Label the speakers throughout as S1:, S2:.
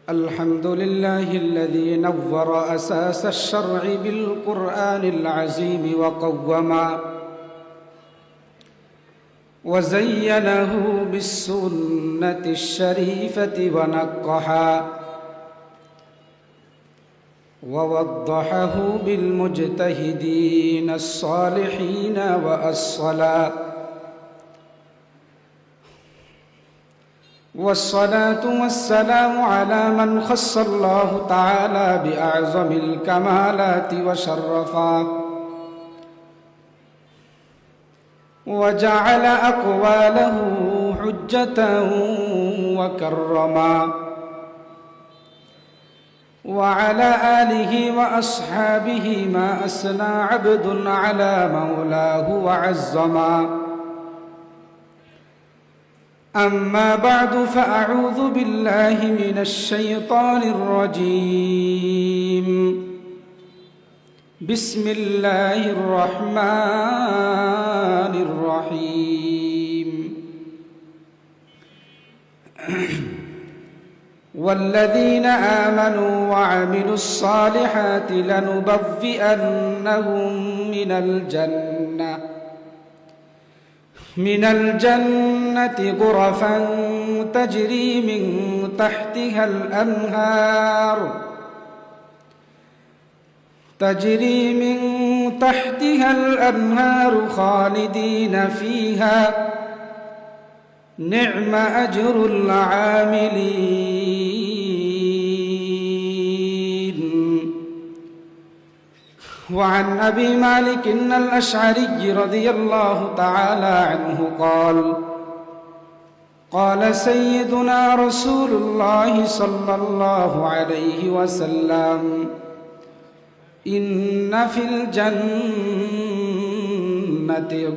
S1: الحمد لله الذي نور أساس الشرع بالقرآن العظيم وقوما وزينه بالسنة الشريفة ونقحا ووضحه بالمجتهدين الصالحين وأصلا والصلاة والسلام على من خص الله تعالى بأعظم الكمالات وشرفا وجعل أقواله حجة وكرما وعلى آله وأصحابه ما أثنى عبد على مولاه وعظما أما بعد فأعوذ بالله من الشيطان الرجيم بسم الله الرحمن الرحيم والذين آمنوا وعملوا الصالحات لنبوئنهم من الجنة غرفا تجري من تحتها الأنهار خالدين فيها نعم أجر العاملين. وعن أبي مالك الأشعري رضي الله تعالى عنه قال سيدنا رسول الله صلى الله عليه وسلم إن في الجنة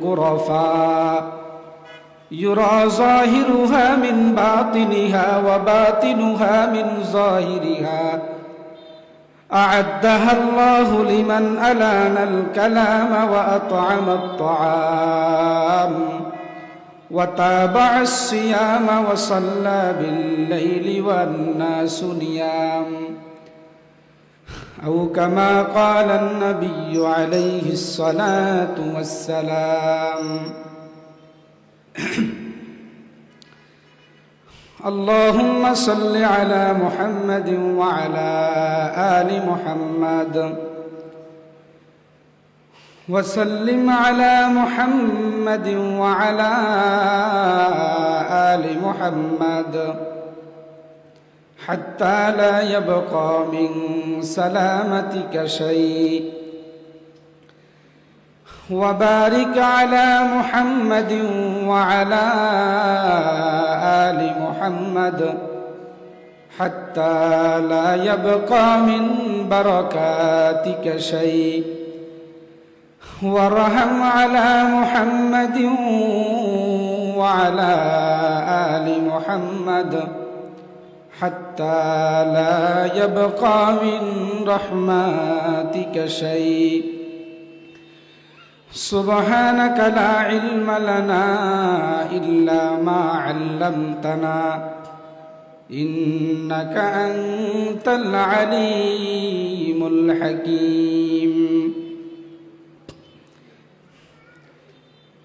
S1: غرفا يرى ظاهرها من باطنها وباطنها من ظاهرها أعدها الله لمن ألان الكلام وأطعم الطعام وتابع الصيام وصلى بالليل والناس نيام أو كما قال النبي عليه الصلاة والسلام. اللهم صل على محمد وعلى آل محمد وسلم على محمد وعلى آل محمد حتى لا يبقى من سلامتك شيء وبارك على محمد وعلى آل محمد حتى لا يبقى من بركاتك شيء وارحم على محمد وعلى آل محمد حتى لا يبقى من رحماتك شيء. سبحانك لا علم لنا إلا ما علمتنا إنك أنت العليم الحكيم.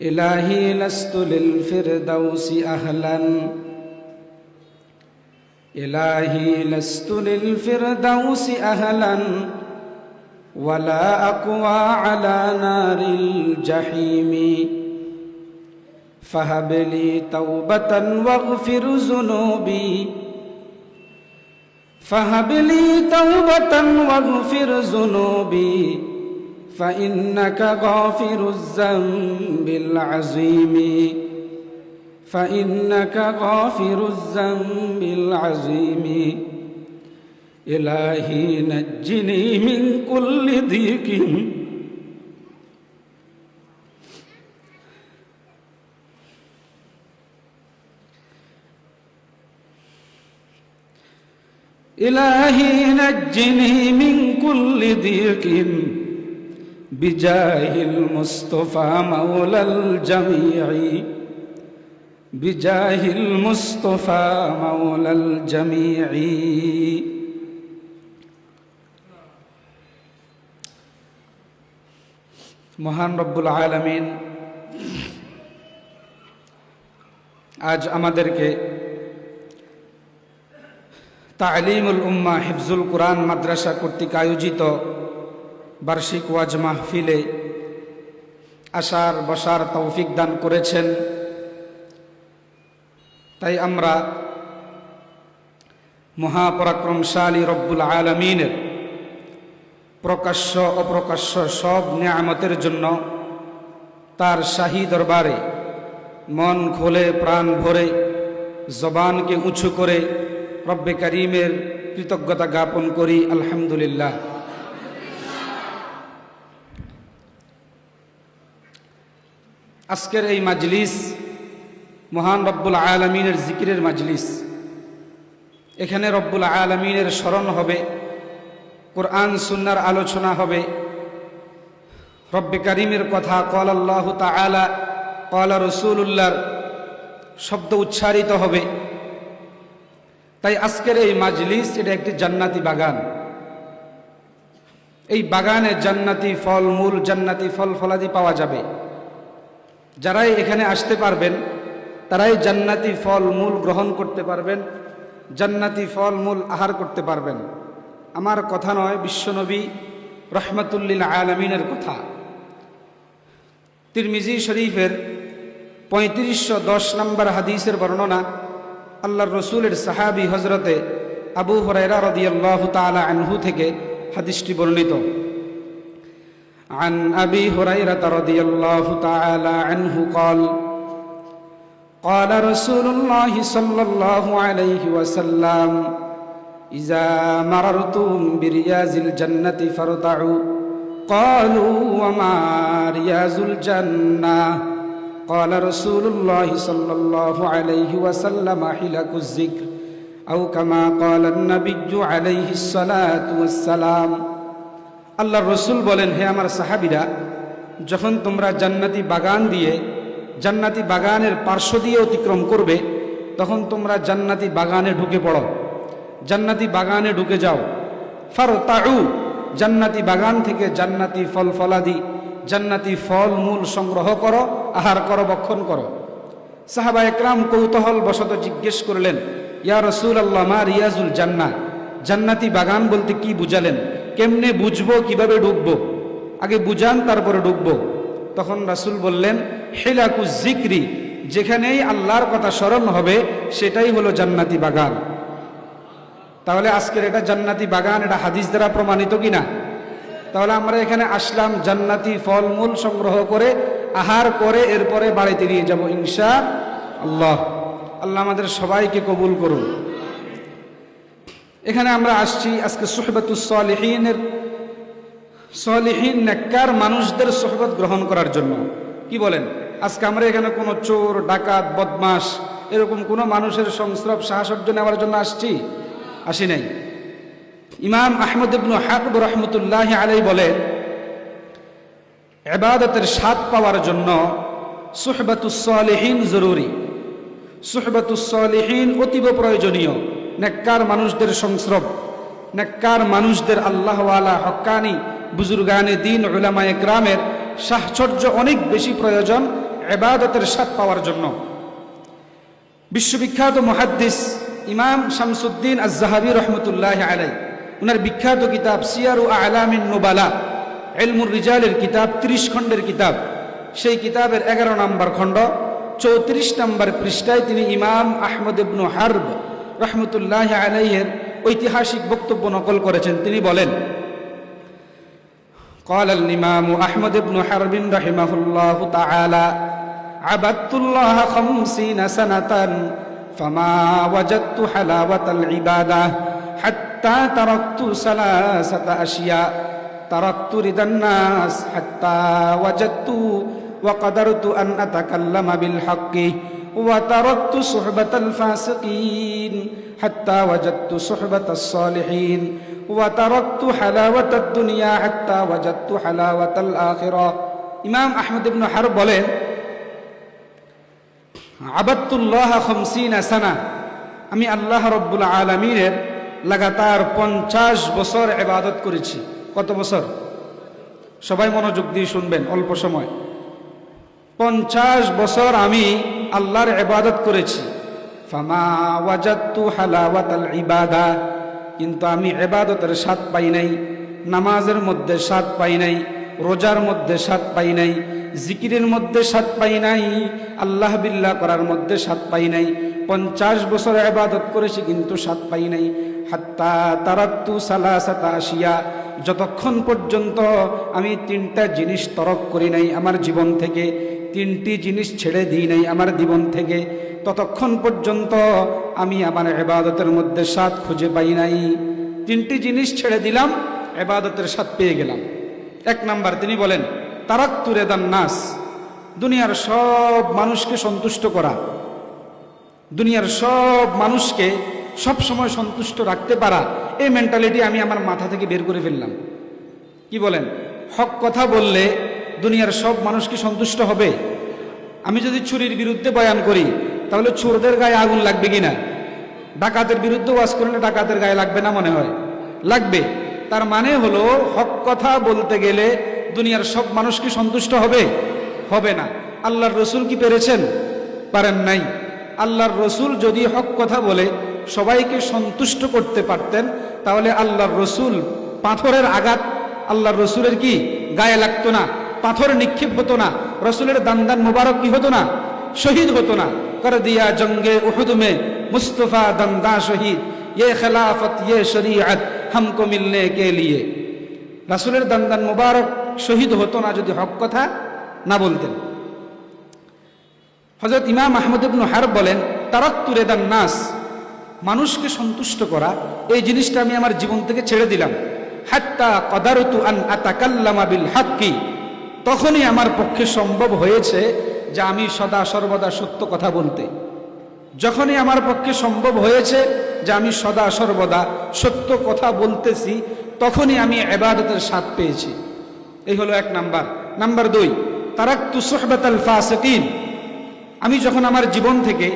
S1: إلهي لست للفردوس أهلا إلهي لست للفردوس أهلا ولا أقوى على نار الجحيم فهب لي توبة واغفر ذنوبي فإنك غافر الذنب العظيم. إلهي نجني من كل ضيق بجاه المصطفى مولى الجميع বিজাহিল মুস্তাফা মাওলাল জামিঈ। মহান রব্বুল আলামিন আজ আমাদেরকে তালিমুল উম্মাহ হিফজুল কুরআন মাদ্রাসা কর্তৃক আয়োজিত বার্ষিক ওয়াজ মাহফিলে আসার বসার তৌফিক দান করেছেন। তাই আমরা মহাপরাক্রমশালী রব্বুল আলামিনের প্রকাশ্য অপ্রকাশ্য সব নিয়ামতের জন্য তার শাহী দরবারে মন খোলে প্রাণ ভরে জবানকে উঁচু করে রব্বে করিমের কৃতজ্ঞতা জ্ঞাপন করি, আলহামদুলিল্লাহ। আজকের এই মাজলিস মহান রব্বুল আলামিনের জিকিরের মাজলিস। এখানে রব্বুল আলামিনের স্মরণ হবে, কোরআন সুন্নাহর আলোচনা হবে, রব্বে করিমের কথা ক্বাল আল্লাহু তাআলা ক্বাল রাসূলুল্লাহর শব্দ উচ্চারিত হবে। তাই আজকের এই মাজলিস এটা একটি জান্নাতি বাগান। এই বাগানে জান্নাতি ফলমূল, জান্নাতি ফল ফলাদি পাওয়া যাবে। যারাই এখানে আসতে পারবেন তারাই জান্নাতি ফলমূল গ্রহণ করতে পারবেন, জান্নাতি ফলমূল আহার করতে পারবেন। আমার কথা নয়, বিশ্বনবী রহমাতুল লিল আলামিনের কথা। তিরমিজি শরীফের 3510 নম্বর হাদিসের বর্ণনা, আল্লাহর রসুলের সাহাবী হজরতে আবু হুরায়রা রাদিয়াল্লাহু তাআলা আনহু থেকে হাদিসটি বর্ণিত। عن أبي هريرة رضي الله تعالى عنه قال قال رسول الله صلى الله عليه وسلم إذا مررتم برياض الجنة فارتعوا قالوا وما رياض الجنة قال رسول الله صلى الله عليه وسلم حلق الذكر أو كما قال النبي عليه الصلاة والسلام। আল্লাহর রসুল বলেন, হে আমার সাহাবীরা, যখন তোমরা জান্নাতি বাগান দিয়ে, জান্নাতি বাগানের পার্শ্ব দিয়ে অতিক্রম করবে, তখন তোমরা জান্নাতি বাগানে ঢুকে পড়ো, জান্নাতি বাগানে ঢুকে যাও। ফারতাউ, জান্নাতি বাগান থেকে জান্নাতি ফল ফলাদি, জান্নাতি ফল মূল সংগ্রহ করো, আহার করো, ভক্ষণ করো। সাহাবা একরাম কৌতূহল বশত জিজ্ঞেস করলেন, ইয়া রাসূলুল্লাহ, মা রিয়াজুল জান্নাহ, জান্নাতি বাগান বলতে কি বুঝালেন? কেমনে বুঝবো, কিভাবে ঢুকবো? আগে বুঝান, তারপরে ঢুকবো। তখন রাসূল বললেন, হিলাকুজ জিকরি, যেখানেই আল্লাহর কথা স্মরণ হবে সেটাই হলো জান্নাতি বাগান। তাহলে আজকের এটা জান্নাতি বাগান, এটা হাদিস দ্বারা প্রমাণিত কিনা? তাহলে আমরা এখানে আসলাম জান্নাতি ফলমূল সংগ্রহ করে, আহার করে, এরপরে বাড়িতে নিয়ে যাব ইনশাআল্লাহ। আল্লাহ আমাদের সবাইকে কবুল করুন। এখানে আমরা আসছি আজকে সুহবাতুস সালিহিনের, সালিহিন নেককার মানুষদের সুহবত গ্রহণ করার জন্য। কি বলেন? আজকে আমরা এখানে কোনো চোর, ডাকাত, বদমাশ এরকম কোনো মানুষের সংস্রব সাহসর্য নেওয়ার জন্য আসি নাই। ইমাম আহমদ ইবনে হারব রাহমাতুল্লাহি আলাইহি বলেন, ইবাদতের স্বাদ পাওয়ার জন্য সুহবাতুস সালিহিন জরুরি, সুহবাতুস সালিহিন অতীব প্রয়োজনীয়। নেককার মানুষদের সংস্রব, নেককার মানুষদের আল্লাহওয়ালা হক্কানি বুজুর্গানে দিন উলামায়ে কেরামের সাহচর্য অনেক বেশি প্রয়োজন ইবাদতের স্বাদ পাওয়ার জন্য। বিশ্ববিখ্যাত মুহাদ্দিস ইমাম শামসুদ্দিন আয-যাহাবী রাহমাতুল্লাহি আলাইহি, ওনার বিখ্যাত কিতাব সিয়ারু আ'লামিন নুবালা, ইলমুর রিজালের কিতাব, 30 খণ্ডের কিতাব। সেই কিতাবের 11 নম্বর খণ্ড 34 নম্বর পৃষ্ঠায় তিনি ইমাম আহমদ ইবনে হারব রহমতুল্লাহি আলাইহির ঐতিহাসিক বক্তব্য নকল করেছেন। তিনি বলেন, قال الإمام أحمد بن حرب رحمه الله تعالى عبدت الله 50 سنة فما وجدت حلاوة العبادة حتى تركت 3 أشياء تركت رضا الناس حتى وجدت وقدرت أن أتكلم بالحق وتركت صحبة الفاسقين حتى وجدت صحبة الصالحين وتركت حلاوة الدنيا حتى وجدت حلاوة الآخرة। ইমাম আহমদ ইবনে হারব বলেন, আবাদতুল্লাহ 50 সানা, আমি আল্লাহ রব্বুল আলামিনের লাগাতার 50 বছর ইবাদত করেছি। কত বছর? সবাই মনোযোগ দিয়ে শুনবেন, অল্প সময়। 50 বছর আমি আল্লাহর ইবাদত করেছি। ফামা ওয়াজাদতু হালাওয়াতাল ইবাদা, কিন্তু আমি ইবাদতের স্বাদ পাই নাই। নামাজের মধ্যে স্বাদ পাই নাই, রোজার মধ্যে স্বাদ পাই নাই, জিকিরের মধ্যে স্বাদ পাই নাই, আল্লাহ বিল্লাহ করার মধ্যে স্বাদ পাই নাই। 50 বছর ইবাদত করেছি কিন্তু স্বাদ পাই নাই। হাত্তা তারাকতু সালাসাতা আশিয়া, যতক্ষণ পর্যন্ত আমি 3টা জিনিস তরক করি নাই আমার জীবন থেকে, 3টি জিনিস ছেড়ে দিই নাই আমার জীবন থেকে, ততক্ষণ পর্যন্ত আমি আমার ইবাদতের মধ্যে স্বাদ খুঁজে পাই নাই। 3টি জিনিস ছেড়ে দিলাম, ইবাদতের স্বাদ পেয়ে গেলাম। 1 নাম্বার তিনি বলেন তারাকতু রিদান নাস, দুনিয়ার সব মানুষকে সন্তুষ্ট করা, দুনিয়ার সব মানুষকে সব সময় সন্তুষ্ট রাখতে পারা, এই মেন্টালিটি আমি আমার মাথা থেকে বের করে ফেললাম। কি বলেন? হক কথা বললে দুনিয়ার সব মানুষ কি সন্তুষ্ট হবে? আমি যদি চুরির বিরুদ্ধে বয়ান করি তাহলে চোরদের গায়ে আগুন লাগবে কিনা? ডাকাতের বিরুদ্ধে ওয়াজ করলে ডাকাতের গায়ে লাগবে না? মনে হয় লাগবে। তার মানে হলো হক কথা বলতে গেলে দুনিয়ার সব মানুষ কি সন্তুষ্ট হবে? হবে না। আল্লাহর রসুল কি পেরেছেন? পারেন নাই। আল্লাহর রসুল যদি হক কথা বলে সবাইকে সন্তুষ্ট করতে পারতেন তাহলে আল্লাহর রসুল পাথরের আঘাত আল্লাহর রসুলের কি গায়ে লাগতো না, পাথর নিক্ষেপ হতো না, রসুলের দান মুবারক কি হতো না? শহীদ হতো না। কর দিয়া জঙ্গে উহুদ মে মুস্তফা দন্দা শহীদ, ये खिलाफत ये शरीयत हमको मिलने के लिए। রাসূলের দান মুবারক শহীদ হতো না যদি হক কথা না বলতেন। হযরত ইমাম আহমদ ইবনে হারব বলেন তারাকতু রিদান নাস, মানুষকে সন্তুষ্ট করা এই জিনিসটা আমি আমার জীবন থেকে ছেড়ে দিলাম। হাত্তা কদারতু আন আতাকাল্লামা বিল হাক্কি, তখনই আমার পক্ষে সম্ভব হয়েছে যে আমি সদা সর্বদা সত্য কথা বলতে। যখনই আমার পক্ষে সম্ভব হয়েছে যে আমি সদা সর্বদা সত্য কথা বলতেছি তখনই আমি ইবাদতের স্বাদ পেয়েছি। এই হলো 1 নাম্বার। নাম্বার 2 তারাকতু সুহবাতাল ফাসিকিন, আমি যখন আমার জীবন থেকে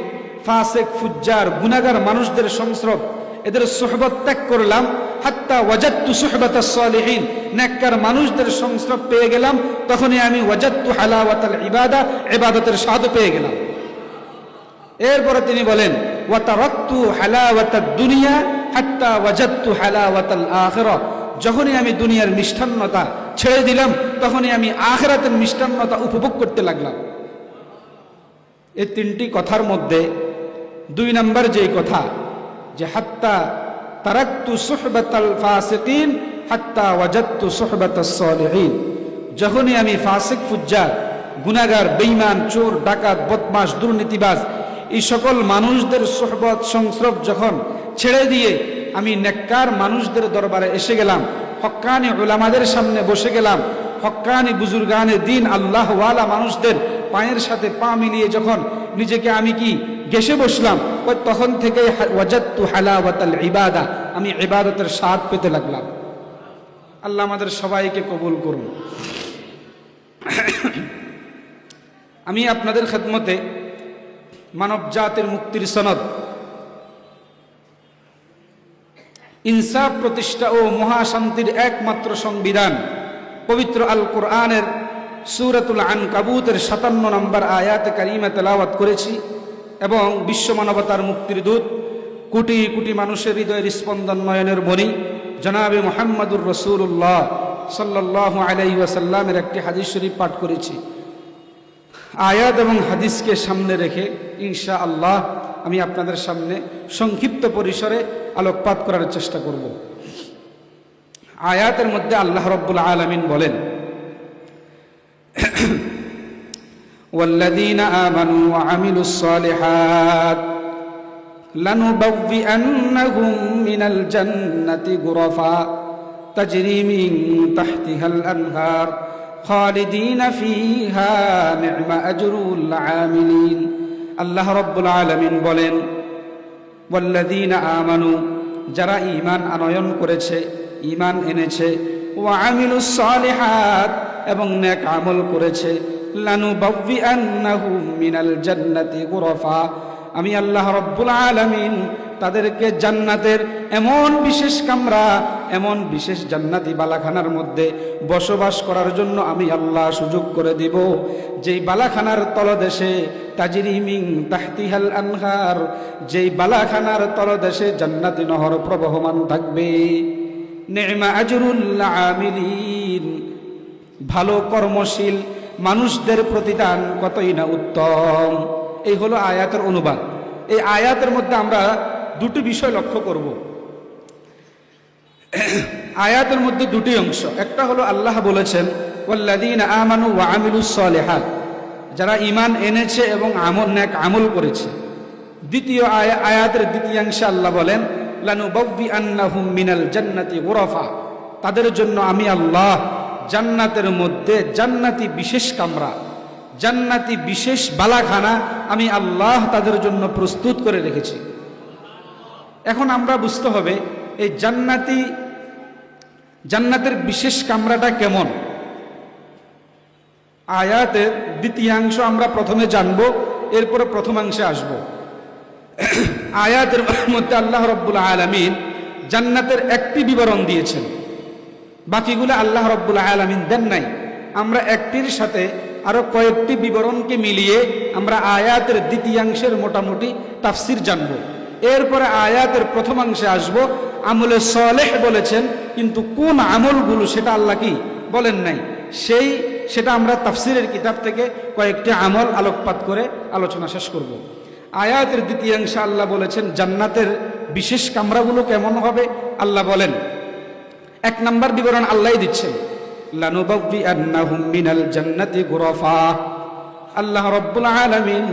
S1: ফাসিক ফুজ্জার গুনাহগার মানুষদের সংস্রব এদের সুহবত ত্যাগ করলাম, হাত্তা ওয়াজাদতু সুহবাতাস সালিহিন, নেককার মানুষদের সংস্রব পেয়ে গেলাম, তখনই আমি ওয়াজাদতু হালাওয়াতাল ইবাদা, ইবাদতের স্বাদ পেয়ে গেলাম। এরপরে তিনি বলেন ওয়া তারাকতু হালাওয়াতাদ দুনিয়া হাত্তা ওয়াজাদতু হালাওয়াতাল আখিরাহ, যখনই আমি দুনিয়ার মিষ্টান্নতা ছেড়ে দিলাম তখনই আমি আখিরাতের মিষ্টান্নতা উপভোগ করতে লাগলাম। এই 3টি কথার মধ্যে 2 নাম্বার যেই কথা যে হাত্তা তারাকতু সুহবাতাল ফাসিকিন হাত্তা ওয়াজাদতু সুহবাতাস সালিহিন, যখনই আমি ফাসিক ফুজ্জার গুনাহগার বেঈমান চোর ডাকাত বদমাশ দুর্নীতিবাজ এই সকল মানুষদের সুহবত সংস্রব যখন ছেড়ে দিয়ে আমি নেককার মানুষদের দরবারে এসে গেলাম, হক্কানি উলামাদের সামনে বসে গেলাম, হক্কানি বুজুর্গানে দিন আল্লাহ ওয়ালা মানুষদের পায়ের সাথে পা মিলিয়ে যখন নিজেকে আমি কি গেসে বসলাম, তখন থেকে ওয়াজাদতু হালাওয়াতাল ইবাদা, আমি ইবাদতের স্বাদ পেতে লাগলাম। আল্লাহ আমাদের সবাইকে কবুল করুন। আমি আপনাদের খেদমতে মানব জাতির মুক্তির সনদ, ইনসাফ প্রতিষ্ঠা ও মহাশান্তির একমাত্র সংবিধান পবিত্র আল কোরআনের সূরাতুল আনকাবুতের 57 নম্বর আয়াতে কারিমা তেলাওয়াত করেছি এবং বিশ্ব মানবতার মুক্তির দূত, কোটি কোটি মানুষের হৃদয়ের স্পন্দন নয়নের মণি জনাবে মুহাম্মদুর রাসূলুল্লাহ সাল্লাল্লাহু আলাইহি ওয়াসাল্লামের একটি হাদিস শরীফ পাঠ করেছি। আয়াত এবং হাদিসকে সামনে রেখে ইনশাআল্লাহ আমি আপনাদের সামনে সংক্ষিপ্ত পরিসরে আলোকপাত করার চেষ্টা করব। আয়াতের মধ্যে আল্লাহ রাব্বুল আলামিন বলেন ওয়াল্লাযীনা আমানু ওয়া আমিলুস সালিহাত লানুবাউবিআন্নাহুম মিনাল জান্নাতি গুরাফা তাজরি মিন তাহতিহাল আনহার খালিদিনা ফিহা নি'মা আজরুল আমিলিন। আল্লাহ রাব্বুল আলামিন বলেন ওয়াল্লাযীনা আমানু, যারা ঈমান আনয়ন করেছে, ঈমান এনেছে, ওয়া আমিলুস সালিহাত, এবং নেক আমল করেছে, লানুবাউইআন্নাহুম মিনাল জান্নাতি গুরাফা, আমি আল্লাহ রাব্বুল আলামিন তাদেরকে জান্নাতের এমন বিশেষ কামরা, এমন বিশেষ জান্নাতি বালাখানার মধ্যে বসবাস করার জন্য আমি আল্লাহ সুযোগ করে দিব, যেই বালাখানার তলদেশে তাজরি মিন তাহতিহাল আনহার, যেই বালাখানার তলদেশে জান্নাতি নহর প্রবহমান থাকবে। নি'মা আজরুল আমিলিন, ভালো কর্মশীল মানুষদের প্রতিদান কতই না উত্তম। এই হলো আয়াতের অনুবাদ। এই আয়াতের মধ্যে আমরা দুটি বিষয় লক্ষ্য করব। আয়াতের মধ্যে দুটি অংশ। একটা হলো আল্লাহ বলেছেন ওয়াল্লাযীনা আমানু ওয়া আমিলুস সালিহাত, যারা ঈমান এনেছে এবং নেক আমল করেছে। দ্বিতীয় আয়াতের দ্বিতীয়াংশে আল্লাহ বলেন লানুবাউইআন্নাহুম মিনাল জান্নাতি গুরাফা, তাদের জন্য আমি আল্লাহ জান্নাতের মধ্যে জান্নাতি বিশেষ কামরা, জান্নাতি বিশেষ বালাখানা আমি আল্লাহ তাদের জন্য প্রস্তুত করে রেখেছি। এখন আমরা বুঝতে হবে এই জান্নাতের বিশেষ কামরাটা কেমন। আয়াতের দ্বিতীয়াংশ আমরা প্রথমে জানব, এরপরে প্রথমাংশে আসব। আয়াতের মধ্যে আল্লাহ রাব্বুল আলামিন জান্নাতের একটি বিবরণ দিয়েছেন, বাকিগুলো আল্লাহ রাব্বুল আলামিন দেন নাই। আমরা একটির সাথে আরো কয়েকটি বিবরণকে মিলিয়ে আমরা আয়াতের দ্বিতীয়াংশের মোটামুটি তাফসির জানব। এরপরে আয়াতের প্রথমাংশে আসব। আমলে সালেহ বলেছেন, কিন্তু কোন আমলগুলো সেটা আল্লাহ কি বলেন নাই, সেটা আমরা তাফসিরের কিতাব থেকে কয়েকটি আমল আলোকপাত করে আলোচনা শেষ করব। আয়াতের দ্বিতীয়াংশে আল্লাহ বলেছেন জান্নাতের বিশেষ কামরাগুলো কেমন হবে। আল্লাহ বলেন, এক নাম্বার বিবরণ আল্লাহই দিচ্ছেন, লানুবাউইআন্নাহুম মিনাল জান্নাতি গুরাফা। আল্লাহ রাব্বুল আলামিন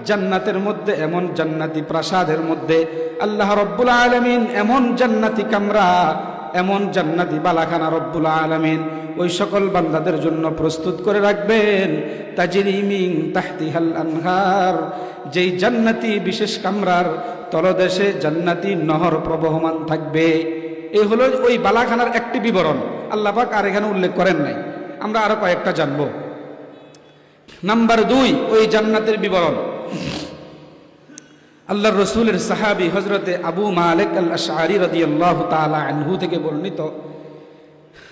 S1: জান্নাতের মধ্যে, এমন জান্নাতি প্রাসাদের মধ্যে আল্লাহ রাব্বুল আলামিন এমন জান্নাতি কামরা, এমন জান্নাতি বালাখানা রব্বুল আলামিন ওই সকল বান্দাদের জন্য প্রস্তুত করে রাখবেন। তাজরি মিন তাহতিহাল আনহার, যেই জান্নাতি বিশেষ কামরার তলদেশে জান্নাতি নহর প্রবহমান থাকবে। এই হলো ওই বালাখানার একটি বিবরণ। আল্লাহ পাক আর এখানে উল্লেখ করেন নাই, আমরা আরো কয়েকটা জানব। নাম্বার 2, ওই জান্নাতের বিবরণ আল্লাহর রাসূলের সাহাবী হযরতে আবু মালিক আল আশআরী রাদিয়াল্লাহু তাআলা আনহু থেকে বর্ণিত,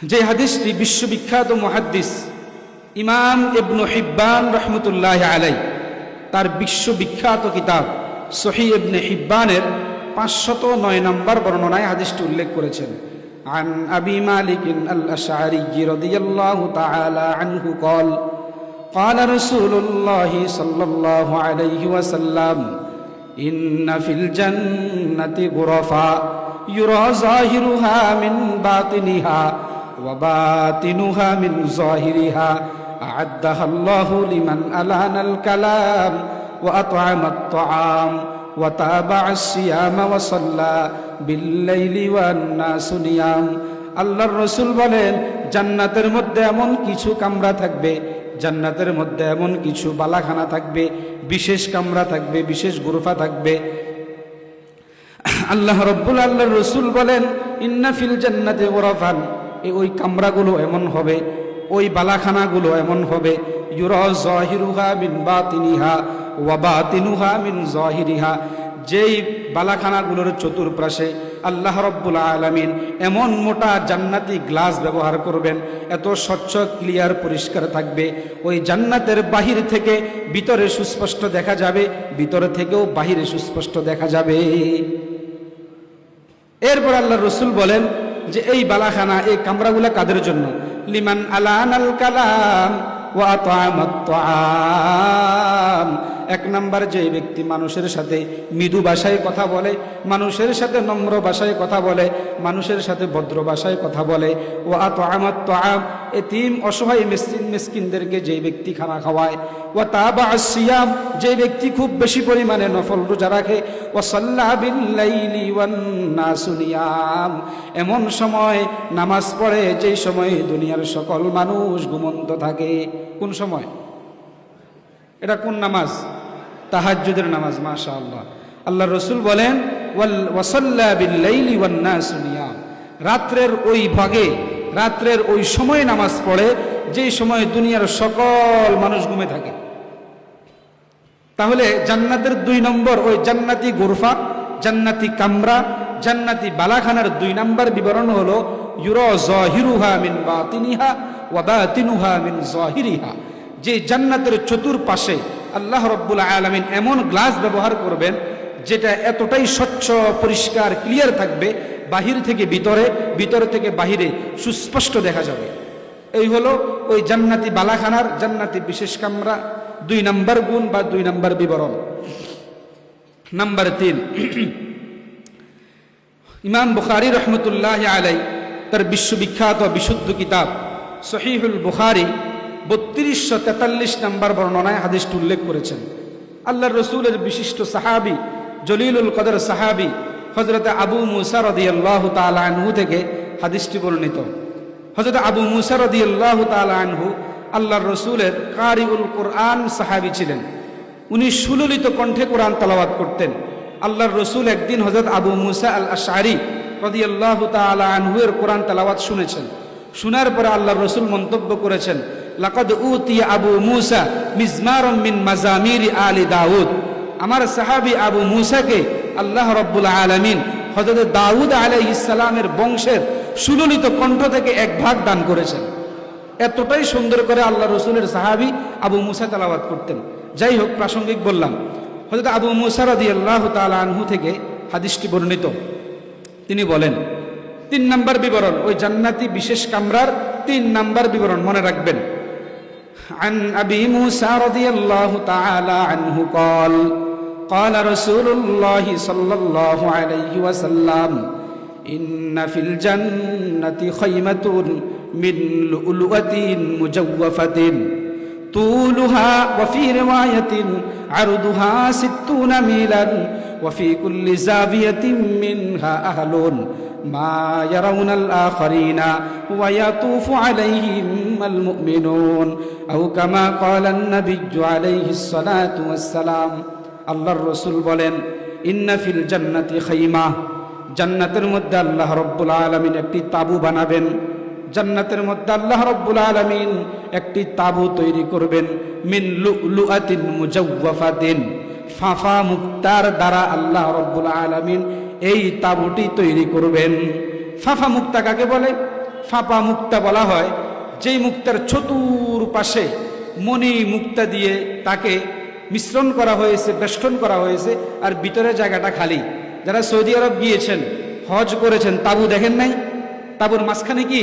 S1: যে হাদিসটি বিশ্ববিখ্যাত মুহাদ্দিস ইমাম ইবনে হিব্বান রাহমাতুল্লাহি আলাইহি তার বিশ্ববিখ্যাত কিতাব সহিহ ইবনে হিব্বানের 509 নম্বর বর্ণনায় হাদিসটি উল্লেখ করেছেন। আন আবি মালিক আল আশআরী রাদিয়াল্লাহু তাআলা আনহু قال قال رسول الله صلى الله عليه وسلم إن في الجنة غرفا يرى ظاهرها من باطنها وباطنها من ظاهرها أعدها الله لمن ألان الكلام وأطعم الطعام وتابع الصيام وصلى بالليل والناس نيام। আল্লাহর রাসূল বলেন, জান্নাতের মধ্যে এমন কিছু কামরা থাকবে, জান্নাতের মধ্যে এমন কিছু বালাখানা থাকবে, বিশেষ কামরা থাকবে, বিশেষ গুরফা থাকবে। আল্লাহর রাসূল বলেন, ইন্না ফিল জান্নাতি গুরাফান, ওই কামরাগুলো এমন হবে, ওই বালাখানাগুলো এমন হবে, ইউরা যাহিরুহা মিন বাতিনিহা ওয়া বাতিনুহা মিন যাহিরিহা, যেই বালাখানাগুলোর চতুর্পাশে আল্লাহ রাব্বুল আলামিন এমন মোটা জান্নাতি গ্লাস ব্যবহার করবেন, এত স্বচ্ছ ক্লিয়ার পরিষ্কার থাকবে, ওই জান্নাতের বাহির থেকে ভিতরে সুস্পষ্ট দেখা যাবে, ভিতর থেকেও বাহিরে সুস্পষ্ট দেখা যাবে। এরপর আল্লাহর রাসূল বলেন যে এই বালাখানা, এই কামরাগুলা কাদের জন্য? লিমান আলানাল কালাম ওয়া আতামাত তাআম। এক নাম্বার, যে ব্যক্তি মানুষের সাথে মৃদু ভাষায় কথা বলে, মানুষের সাথে নম্র ভাষায় কথা বলে, মানুষের সাথে ভদ্র ভাষায় কথা বলে। ও আতআমাত তাআম, এতিম অসহায় মিসকিনদেরকে যে ব্যক্তি খানা খাওয়ায়। ও তাবাআস সিয়াম, যে ব্যক্তি খুব বেশি পরিমাণে নফল রোজা রাখে। ও সাল্লা বিল লাইলি ওয়ান নাসু নিয়াম, এমন সময় নামাজ পড়ে যেই সময় দুনিয়ার সকল মানুষ ঘুমন্ত থাকে। কোন সময়? এটা কোন নামাজ? তাহাজ্জুদের নামাজ। মাশাআল্লাহ। আল্লাহর রাসূল বলেন ওয়াসাল্লা বিল লাইলি ওয়ান নাসু নিয়াম, রাত্রের ওই ভাগে, রাত্রের ওই সময় নামাজ পড়ে যেই সময় দুনিয়ার সকল মানুষ ঘুমে থাকে। তাহলে জান্নাতের 2 নম্বর ওই জান্নাতি গোরফা, জান্নাতি কামরা, জান্নাতি বালাখানার 2 নম্বর বিবরণ হলো ইউরা যাহিরুহা মিন বাতিনিহা ওয়া বাতিনুহা মিন যাহিরিহা। যে জান্নাতের চতুর্পাশে আল্লাহ রাব্বুল আলামিন এমন গ্লাস ব্যবহার করবেন যেটা এতটাই স্বচ্ছ, পরিষ্কার, ক্লিয়ার থাকবে, বাহির থেকে ভিতরে, ভিতর থেকে বাহিরে সুস্পষ্ট দেখা যাবে। এই হলো ওই জান্নাতি বালাখানার, জান্নাতি বিশেষ কামরা 2 নম্বর গুণ বা 2 নম্বর বিবরণ। নাম্বার 3, ইমাম বুখারী রহমতুল্লাহ আলাইহি তার বিশ্ববিখ্যাত বিশুদ্ধ কিতাব সহিহুল বুখারী 3243 নম্বর বর্ণনায় হাদিসটি উল্লেখ করেছেন। আল্লাহর রাসূলের বিশিষ্ট সাহাবী, জলিলুল কদর সাহাবী হযরত আবু মুসা রাদিয়াল্লাহু তাআলা আনহু থেকে হাদিসটি বর্ণিত। হযরত আবু মুসা রাদিয়াল্লাহু তাআলা আনহু আল্লাহর রাসূলের কারিউল কোরআন সাহাবী ছিলেন। উনি সুললিত কণ্ঠে কোরআন তেলাওয়াত করতেন। আল্লাহর রাসূল একদিন হযরত আবু মুসা আল আশআরী রাদিয়াল্লাহু তাআলা আনহু এর কোরআন তেলাওয়াত শুনেছেন। শোনার পরে আল্লাহর রাসূল মন্তব্য করেছেন, লাকাদ উতিয়া আবু মুসা মিজমারুম মিন মাজামির আলি দাউদ। আমার সাহাবী আবু মুসাকে আল্লাহ রাব্বুল আলামিন হযরত দাউদ আলাইহিস সালামের বংশের সুললিত কণ্ঠ থেকে 1 ভাগ দান করেছেন। এতটাই সুন্দর করে আল্লাহ রাসূলের সাহাবী আবু মুসা তেলাওয়াত করতেন। যাই হোক, প্রাসঙ্গিক বললাম। হযরত আবু মুসা রাদিয়াল্লাহু তাআলা আনহু থেকে হাদিসটি বর্ণিত। তিনি বলেন, 3 নম্বর বিবরণ, ওই জান্নাতি বিশেষ কামরার 3 নম্বর বিবরণ মনে রাখবেন। عن أبي موسى رضي الله تعالى عنه قال قال رسول الله صلى الله عليه وسلم إن في الجنة خيمة من لؤلؤة مجوفة طولها وفي رواية عرضها 60 ميلا وفي كل زاوية منها أهل ما يرون الآخرين ويطوف عليهم المؤمنون أو كما قال النبي عليه الصلاة والسلام। আল্লাহর রাসূল বলেন, ইন্না ফিল জান্নাতি খাইমা, জান্নাতের মধ্যে আল্লাহ রাব্বুল আলামিন একটি তাবু বানাবেন। জান্নাতের মধ্যে আল্লাহ রাব্বুল আলামিন একটি তাবু তৈরি করবেন। মিন লুলুআতিন মুজাওয়াফাতিন, ফাফা মুক্তার দ্বারা আল্লাহ রাব্বুল আলামিন এই তাবুটি তৈরি করবেন। ফাফা মুক্তা কাকে বলে? ফাফা মুক্তা বলা হয় যেই মুক্তার চতুর্পাশে মণি মুক্তা দিয়ে তাকে মিশ্রণ করা হয়েছে, বেষ্টন করা হয়েছে, আর ভিতরে জায়গাটা খালি। যারা সৌদি আরব গিয়েছেন, হজ করেছেন, তাবু দেখেন নাই? তাবুর মাঝখানে কি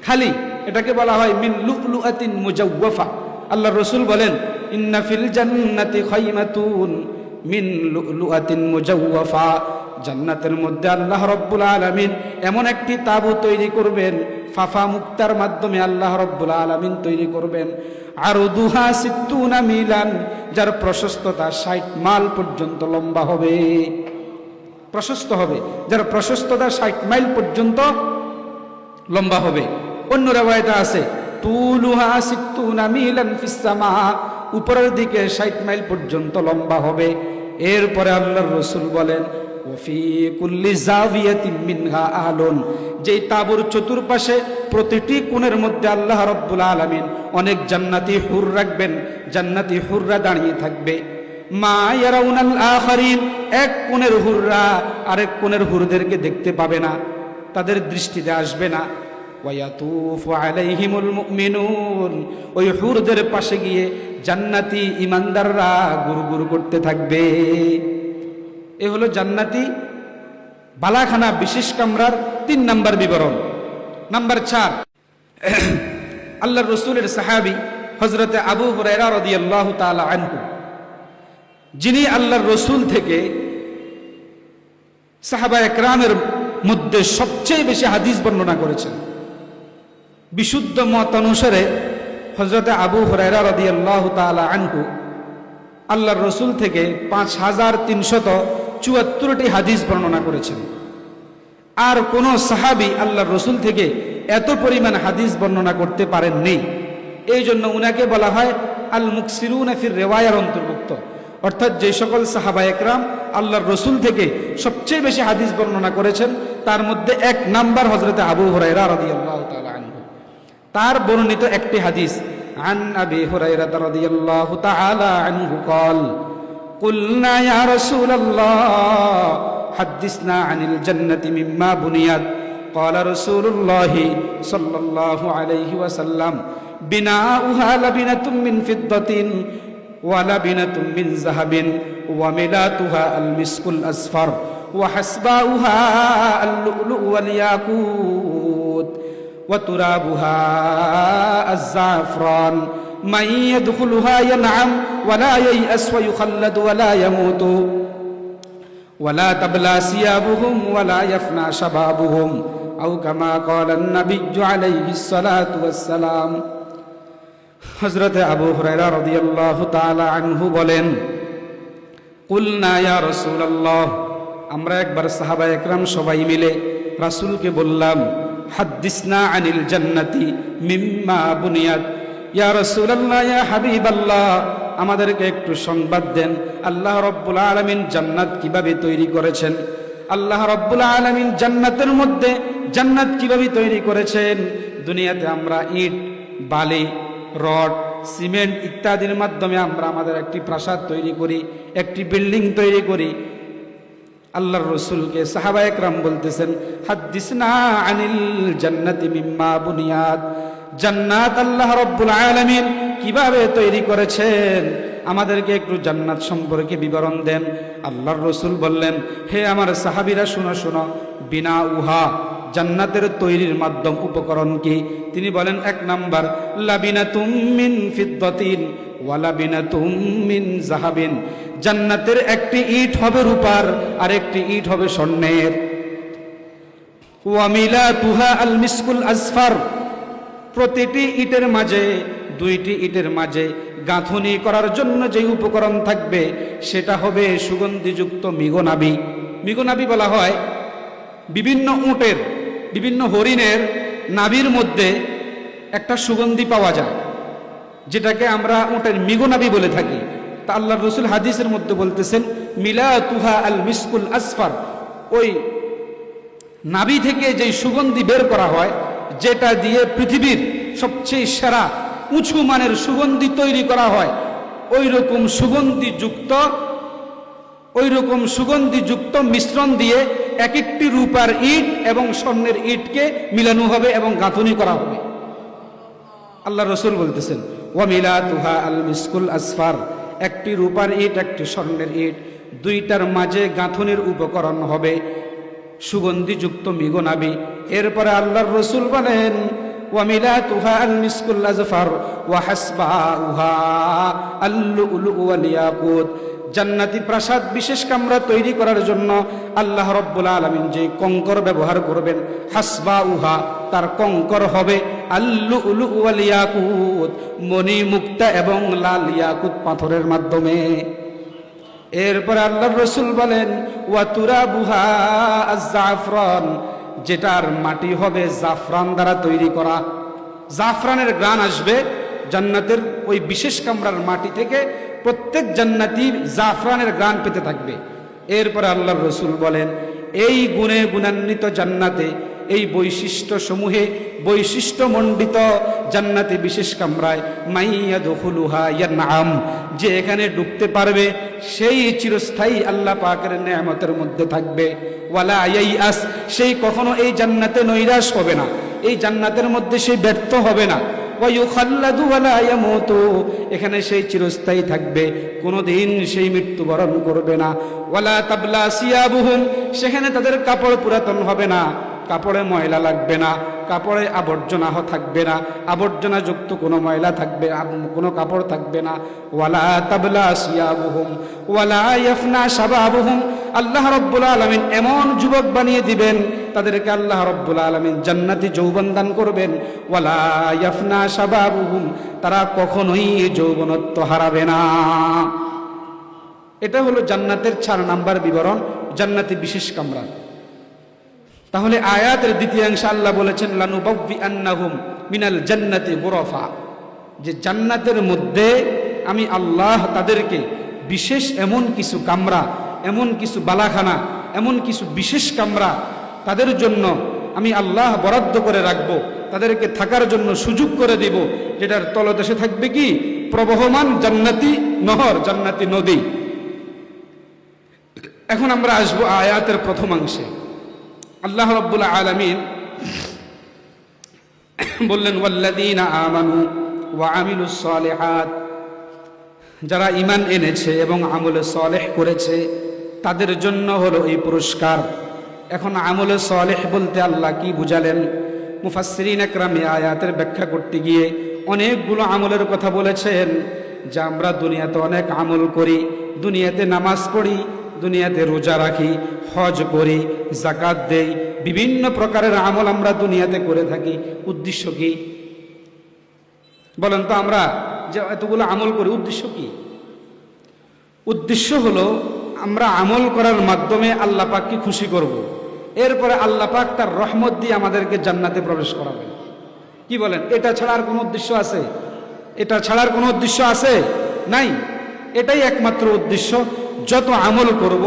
S1: খালি, এটাকে বলা হয় মিন লুলুআতিন মুজাওয়াফা। আল্লাহর রাসূল বলেন, ইন্না ফিল জান্নাতি খাইমাতুন মিন লুলুআতিন মুজাওয়াফা, জান্নাতের মধ্যে আল্লাহ রাব্বুল আলামিন এমন একটি তাবু তৈরি করবেন, ফাফা মুক্তার মাধ্যমে আল্লাহ রাব্বুল আলামিন তৈরি করবেন। আরদুহা 60 মিলান, যার প্রশস্ততা 60 মাইল পর্যন্ত লম্বা হবে, প্রশস্ত হবে, যার প্রশস্ততা 60 মাইল পর্যন্ত লম্বা হবে। অন্য riwayate আছে তুলুহা 60 মিলান ফিস সামা, উপরের দিকে 60 মাইল পর্যন্ত লম্বা হবে। এরপরে আল্লাহর রাসূল বলেন, ওয়াফি কুল্লি জাভিয়াতিন মিনহা আহলুন, যেই তাবুর চতুর্পাশে প্রতিটি কোণের মধ্যে আল্লাহ রাব্বুল আলামিন অনেক জান্নাতি হুর রাখবেন। জান্নাতি হুররা দাঁড়িয়ে থাকবে। মা ইয়ারাউনাল আখারিন, এক কোণের হুররা আরেক কোণের হুরদেরকে দেখতে পাবে না, তাদের দৃষ্টিতে আসবে না। ওয়ায়াতুফু আলাইহিমুল মুমিনুন, ওই হুরদের পাশে গিয়ে জান্নাতি ইমানদাররা গুরগুর করতে থাকবে। এ হলো জান্নাতি বালাখানা বিশেষ কামরার 3 নম্বর বিবরণ। নাম্বার 4, আল্লাহর রাসূলের সাহাবী হযরত আবু হুরায়রা রাদিয়াল্লাহু তাআলা আনহু, যিনি আল্লাহর রাসূল থেকে সাহাবা একরামের মধ্যে সবচেয়ে বেশি হাদিস বর্ণনা করেছেন। বিশুদ্ধ মত অনুসারে হযরত আবু হুরায়রা রাদিয়াল্লাহু তাআলা আনহু আল্লাহর রাসূল থেকে 5374টি হাদিস বর্ণনা করেছেন। আর কোন সাহাবী আল্লাহর রাসূল থেকে এত পরিমাণ হাদিস বর্ণনা করতে পারেননি। এই জন্য উনাকে বলা হয় আল মুকসিরুনা ফির রিওয়ায়ার অন্তর্ভুক্ত, অর্থাৎ যে সকল সাহাবা একরাম আল্লাহর রাসূল থেকে সবচেয়ে বেশি হাদিস বর্ণনা করেছেন তার মধ্যে 1 নাম্বার হযরত আবু হুরায়রা রাদিয়াল্লাহু তাআলা আনহু। তার বর্ণিত একটি হাদিস, عن أبي هريرة رضي الله تعالى عنه قال قلنا يا رسول الله حدثنا عن الجنة مما بنيت قال رسول الله صلى الله عليه وسلم بناؤها لبنة من فضة ولبنة من ذهب وملاتها المسك الأصفر وحسباؤها اللؤلؤ والياقوت وترابها الزعفران من يدخلها ينعم ولا ييأس ويخلد ولا يموت ولا تبلى ثيابهم ولا يفنى شبابهم أو كما قال النبي عليه الصلاة والسلام। হযরত আবু হুরায়রা রাদিয়াল্লাহু তাআলা আনহু বলেন, কুলনা ইয়া রাসূলুল্লাহ, আমরা একবার সাহাবায়ে একরাম সবাই মিলে রাসূলকে বললাম, হাদ্দিসনা আনিল জান্নাতি মিম্মা বুনিয়াত, ইয়া রাসূলুল্লাহ ইয়া হাবিবাল্লাহ, আমাদেরকে একটু সংবাদ দেন আল্লাহ রাব্বুল আলামিন জান্নাত কিভাবে তৈরি করেছেন। আল্লাহ রাব্বুল আলামিন জান্নাতের মধ্যে জান্নাত কিভাবে তৈরি করেছেন। দুনিয়াতে আমরা ইট, বালি, রড, সিমেন্ট ইত্যাদির মাধ্যমে আমরা আমাদের একটি প্রাসাদ তৈরি করি, একটি বিল্ডিং তৈরি করি। আল্লাহর রাসূলকে সাহাবায়ে কেরাম বলতেছেন, হাদ্দিসনা আনিল জান্নাতি মিম্মা বুনিয়াত, জান্নাত আল্লাহ রাব্বুল আলামিন কিভাবে তৈরি করেছেন, আমাদেরকে একটু জান্নাত সম্পর্কে বিবরণ দেন। আল্লাহর রাসূল বললেন, হে আমার সাহাবীরা শুনো শুনো, বিনা উহা, জান্নাতের তৈরির মাধ্যম উপকরণ কি? তিনি বলেন, এক নাম্বার লাবিনাতুম মিন ফিদ্দাতিন ওয়া লাবিনাতুম মিন যাহাবিন, জান্নাতের একটি ইট হবে রূপার আর একটি ইট হবে স্বর্ণের। ওয়া মিলাতুহা আল মিসকুল আসফার, প্রতিটি ইটের মাঝে, দুইটি ইটের মাঝে গাঁথুনি করার জন্য যে উপকরণ থাকবে সেটা হবে সুগন্ধিযুক্ত মৃগনাভি। মৃগনাভি বলা হয় বিভিন্ন উটের, বিভিন্ন হরিণের নাভির মধ্যে একটা সুগন্ধি পাওয়া যায়, যেটাকে আমরা উটের মৃগনাভি বলে থাকি। তা আল্লাহর রাসূল হাদিসের মধ্যে বলতেছেন, মিলাতুহা আল মিসকুল আসফার, ওই নাভি থেকে যেই সুগন্ধি বের করা হয়, যেটা দিয়ে পৃথিবীর সবচেয়ে সেরা উঁচু মানের সুগন্ধি তৈরি করা হয়, ওই রকম সুগন্ধিযুক্ত মিশ্রণ দিয়ে এক একটি রূপার ইট এবং স্বর্ণের ইটকে মিলানো হবে এবং গাঁথুনি করা হবে। আল্লাহ রাসূল বলতেছেন, ওয়া মিলাতুহা আল মিসকুল আসফার, একটি রূপার ইট একটি স্বর্ণের ইট, দুইটার মাঝে গাঁথুনির উপকরণ হবে সুগন্ধিযুক্ত মৃগনাভি। এরপরে আল্লাহর রাসূল বলেন, ওয়া মিলাতুহা আল মিসকুল আজফার ওয়া হাসবাউহা আল-লু'লু'ু ওয়াল ইয়াকুত, জান্নাতি প্রাসাদ বিশেষ কামরা তৈরি করার জন্য আল্লাহ রাব্বুল আলামিন যে কঙ্কর ব্যবহার করবেন, হাসবাউহা, তার কঙ্কর হবে আল-লু'লু'ু ওয়াল ইয়াকুত, মণি, মুক্তা এবং লাল ইয়াকুত পাথরের মাধ্যমে। এরপরে আল্লাহর রাসূল বলেন, ওয়া তুরাবুহা আজ-জাফরান, যেটার মাটি হবে জাফরান দ্বারা তৈরি করা। জাফরানের ঘ্রাণ আসবে জান্নাতের ওই বিশেষ কামরার মাটি থেকে, প্রত্যেক জান্নাতি জাফরানের ঘ্রাণ পেতে থাকবে। এরপরে আল্লাহর রাসূল বলেন, এই গুণে গুণান্বিত জান্নাতে, এই বৈশিষ্ট্য সমূহে বৈশিষ্ট্যমণ্ডিত জান্নাতে বিশেষ কামরায় মাইয়াদখুলুহা ইয়ানআম, যে এখানে ঢুকতে পারবে সেই চিরস্থায়ী আল্লাহ পাকের নেয়ামতের মধ্যে থাকবে। ওয়ালা ইয়াইআস, সেই কখনো এই জান্নাতে নৈরাশ হবে না, এই জান্নাতের মধ্যে সেই ব্যর্থ হবে না। ওয়া ইউখাল্লাদু ওয়ালা ইয়ামুতু, এখানে সেই চিরস্থায়ী থাকবে, কোনোদিন সেই মৃত্যুবরণ করবে না। ওয়ালা তাবলা সিয়াবুহুম, সেখানে তাদের কাপড় পুরাতন হবে না, কাপড়ে ময়লা লাগবে না, কাপড়ে আবর্জনা থাকবে না, আবর্জনা যুক্ত কোনো ময়লা থাকবে, কোনো কাপড় থাকবে না। ওয়ালা তাবলা সিয়াবুহুম ওয়ালা ইয়াফনা শাবাবুহুম, আল্লাহ রাব্বুল আলামিন এমন যুবক বানিয়ে দিবেন, তাদেরকে আল্লাহ রাব্বুল আলামিন জান্নাতি যৌবন দান করবেন। ওয়ালা ইয়াফনা শাবাবুহুম, তারা কখনোই যৌবনত্ব হারাবে না। এটা হলো জান্নাতের 4 নাম্বার বিবরণ, জান্নাতি বিশেষ কামরা। তাহলে আয়াতের দ্বিতীয়াংশে আল্লাহ বলেছেন, লানুবাব্বিআন্নাহুম মিনাল জান্নাতি গুরাফা, যে জান্নাতের মধ্যে আমি আল্লাহ তাদেরকে বিশেষ এমন কিছু কামরা, এমন কিছু বালাখানা, এমন কিছু বিশেষ কামরা তাদের জন্য আমি আল্লাহ বরাদ্দ করে রাখবো। তাদেরকে থাকার জন্য সুযোগ করে দিব, যেটার তলদেশে থাকবে কি প্রবহমান জান্নাতি নহর, জান্নাতি নদী। এখন আমরা আসবো আয়াতের প্রথমাংশে। আল্লাহ রাব্বুল আলামিন বললেন ওয়াল্লাযীনা আমানু ওয়া আমিলুস সালিহাত, যারা ঈমান এনেছে এবং আমলে সালেহ করেছে তাদের জন্য হলো এই পুরস্কার। এখন আমলে সালেহ বলতে আল্লাহ কি বুঝালেন? মুফাসসিরিন একরাম এই আয়াতের ব্যাখ্যা করতে গিয়ে অনেকগুলো আমলের কথা বলেছেন, যে আমরা দুনিয়াতে অনেক আমল করি, দুনিয়াতে নামাজ পড়ি, দুনিয়াতে রোজা রাখি, হজ করি, যাকাত দেই, বিভিন্ন প্রকারের আমল আমরা দুনিয়াতে করে থাকি। উদ্দেশ্য কি বলেন তো? আমরা যে এতগুলো আমল করি, উদ্দেশ্য কি? উদ্দেশ্য হলো আমরা আমল করার মাধ্যমে আল্লাহ পাককে খুশি করব, এরপরে আল্লাহ পাক তার রহমত দিয়ে আমাদেরকে জান্নাতে প্রবেশ করাবেন। কি বলেন? এটা ছাড়া আর কোনো উদ্দেশ্য আছে? এটা ছাড়ার কোনো উদ্দেশ্য আছে? নাই। এটাই একমাত্র উদ্দেশ্য। যত আমল করব,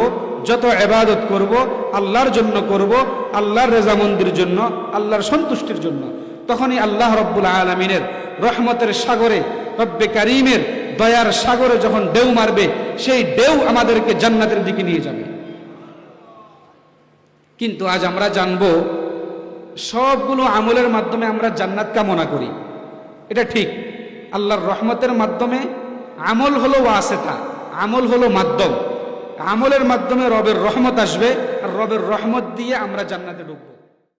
S1: যত ইবাদত করব, আল্লাহর জন্য করব, আল্লাহর রেজামন্দির জন্য, আল্লাহর সন্তুষ্টির জন্য। তখনই আল্লাহ রব্বুল আলামিনের রহমতের সাগরে, রব্বে কারীমের দয়ার সাগরে যখন ঢেউ মারবে, সেই ঢেউ আমাদেরকে জান্নাতের দিকে নিয়ে যাবে। কিন্তু আজ আমরা জানব সবগুলো আমলের মাধ্যমে আমরা জান্নাত কামনা করি, এটা ঠিক। আল্লাহর রহমতের মাধ্যমে আমল হলো ওয়াসিতা, আমল হলো মাধ্যম। আমলের মাধ্যমে রবের রহমত আসবে, আর রবের রহমত দিয়ে আমরা জান্নাতে ঢুকব।